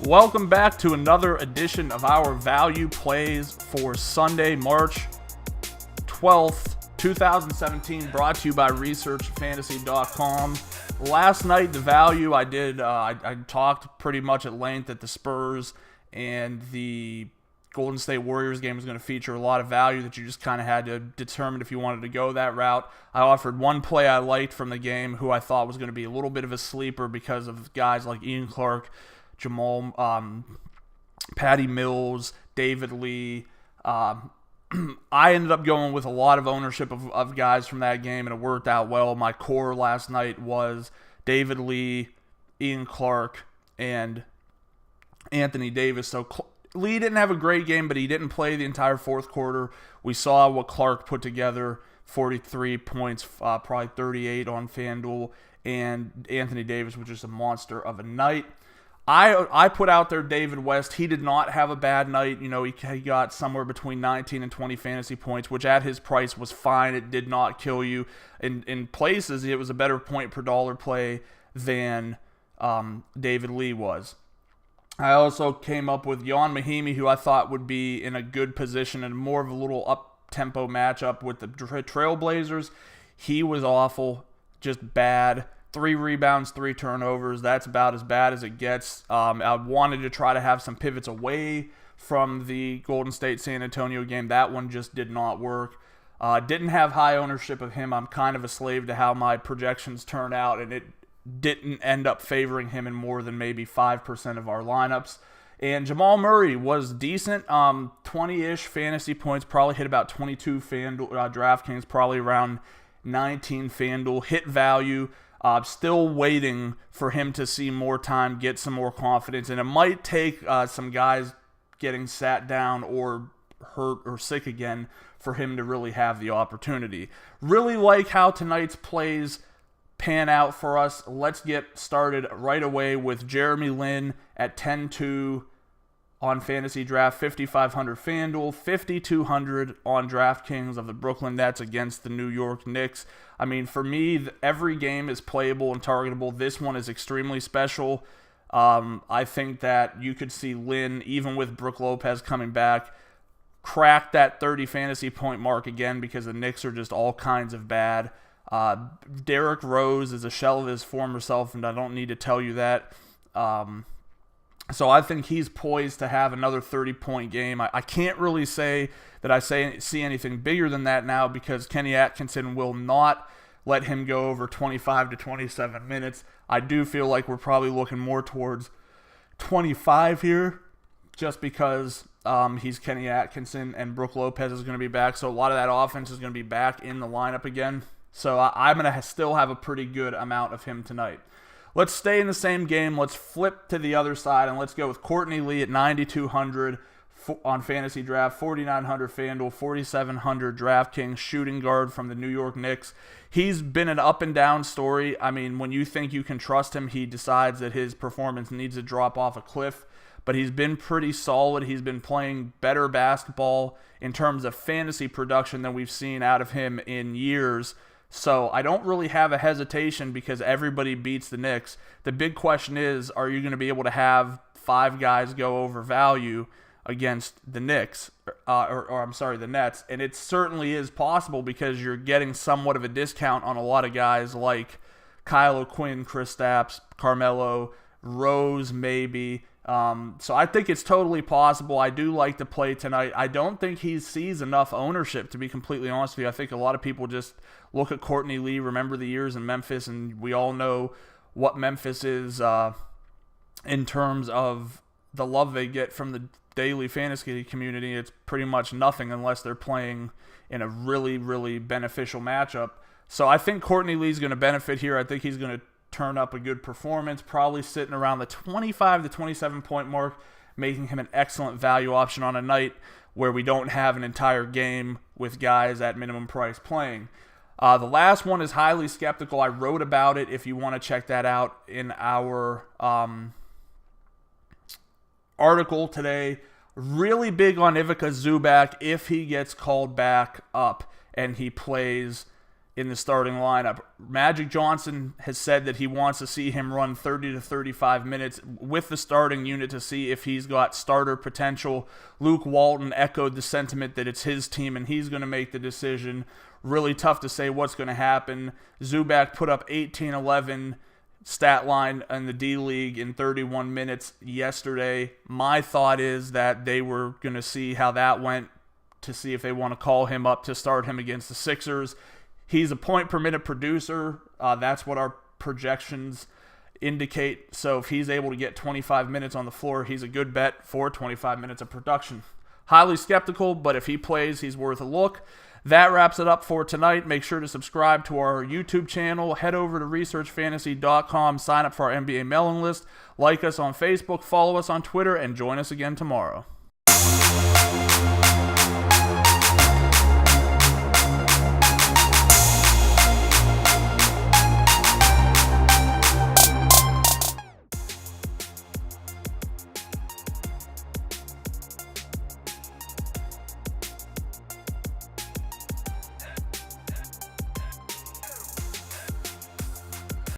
Welcome back to another edition of our value plays for Sunday, March 12th, 2017, brought to you by ResearchFantasy.com. Last night, the value I did, I talked pretty much at length that the Spurs and the Golden State Warriors game was going to feature a lot of value that you just kind of had to determine if you wanted to go that route. I offered one play I liked from the game who I thought was going to be a little bit of a sleeper because of guys like Ian Clark, Jamal, Patty Mills, David Lee. I ended up going with a lot of ownership of guys from that game, and it worked out well. My core last night was David Lee, Ian Clark, and Anthony Davis. So Lee didn't have a great game, but he didn't play the entire fourth quarter. We saw what Clark put together, 43 points, probably 38 on FanDuel, and Anthony Davis was just a monster of a night. I put out there David West. He did not have a bad night. You know, he got somewhere between 19 and 20 fantasy points, which at his price was fine. It did not kill you. In places, it was a better point per dollar play than David Lee was. I also came up with Jan Mahimi, who I thought would be in a good position and more of a little up-tempo matchup with the Trailblazers. He was awful, just bad. 3 rebounds, 3 turnovers. That's about as bad as it gets. I wanted to try to have some pivots away from the Golden State-San Antonio game. That one just did not work. Didn't have high ownership of him. I'm kind of a slave to how my projections turn out, and it didn't end up favoring him in more than maybe 5% of our lineups. And Jamal Murray was decent, 20-ish fantasy points, probably hit about 22 FanDuel, DraftKings, probably around 19 FanDuel, hit value. Still waiting for him to see more time, get some more confidence, and it might take some guys getting sat down or hurt or sick again for him to really have the opportunity. Really like how tonight's plays pan out for us. Let's get started right away with Jeremy Lin at 10-2 on Fantasy Draft, 5,500 FanDuel, 5,200 on DraftKings of the Brooklyn Nets against the New York Knicks. I mean, for me, every game is playable and targetable. This one is extremely special. I think that you could see Lin, even with Brook Lopez coming back, crack that 30 fantasy point mark again because the Knicks are just all kinds of bad. Derrick Rose is a shell of his former self, and I don't need to tell you that. So I think he's poised to have another 30-point game. I can't really say that I see anything bigger than that now because Kenny Atkinson will not let him go over 25 to 27 minutes. I do feel like we're probably looking more towards 25 here just because he's Kenny Atkinson and Brook Lopez is going to be back. So a lot of that offense is going to be back in the lineup again. So I'm going to still have a pretty good amount of him tonight. Let's stay in the same game. Let's flip to the other side, and let's go with Courtey Lee at 9,200 on Fantasy Draft, 4,900 FanDuel, 4,700 DraftKings, shooting guard from the New York Knicks. He's been an up-and-down story. I mean, when you think you can trust him, he decides that his performance needs to drop off a cliff. But he's been pretty solid. He's been playing better basketball in terms of fantasy production than we've seen out of him in years. So I don't really have a hesitation because everybody beats the Knicks. The big question is, are you going to be able to have 5 guys go over value against the Knicks, the Nets? And it certainly is possible because you're getting somewhat of a discount on a lot of guys like Kyle O'Quinn, Kristaps, Carmelo, Rose maybe. So I think it's totally possible. I do like the play tonight. I don't think he sees enough ownership, to be completely honest with you. I think a lot of people just look at Courtey Lee, remember the years in Memphis, and we all know what Memphis is in terms of the love they get from the daily fantasy community. It's pretty much nothing unless they're playing in a really, really beneficial matchup. So I think Courtey Lee's going to benefit here. I think he's going to turn up a good performance, probably sitting around the 25 to 27 point mark, making him an excellent value option on a night where we don't have an entire game with guys at minimum price playing. The last one is highly skeptical. I wrote about it if you want to check that out in our article today. Really big on Ivica Zubac if he gets called back up and he plays in the starting lineup. Magic Johnson has said that he wants to see him run 30 to 35 minutes with the starting unit to see if he's got starter potential. Luke Walton echoed the sentiment that it's his team and he's going to make the decision. Really tough to say what's going to happen. Zubac put up 18-11 stat line in the D-League in 31 minutes yesterday. My thought is that they were going to see how that went to see if they want to call him up to start him against the Sixers. He's a point-per-minute producer. That's what our projections indicate. So if he's able to get 25 minutes on the floor, he's a good bet for 25 minutes of production. Highly skeptical, but if he plays, he's worth a look. That wraps it up for tonight. Make sure to subscribe to our YouTube channel. Head over to researchfantasy.com. Sign up for our NBA mailing list. Like us on Facebook. Follow us on Twitter. And join us again tomorrow.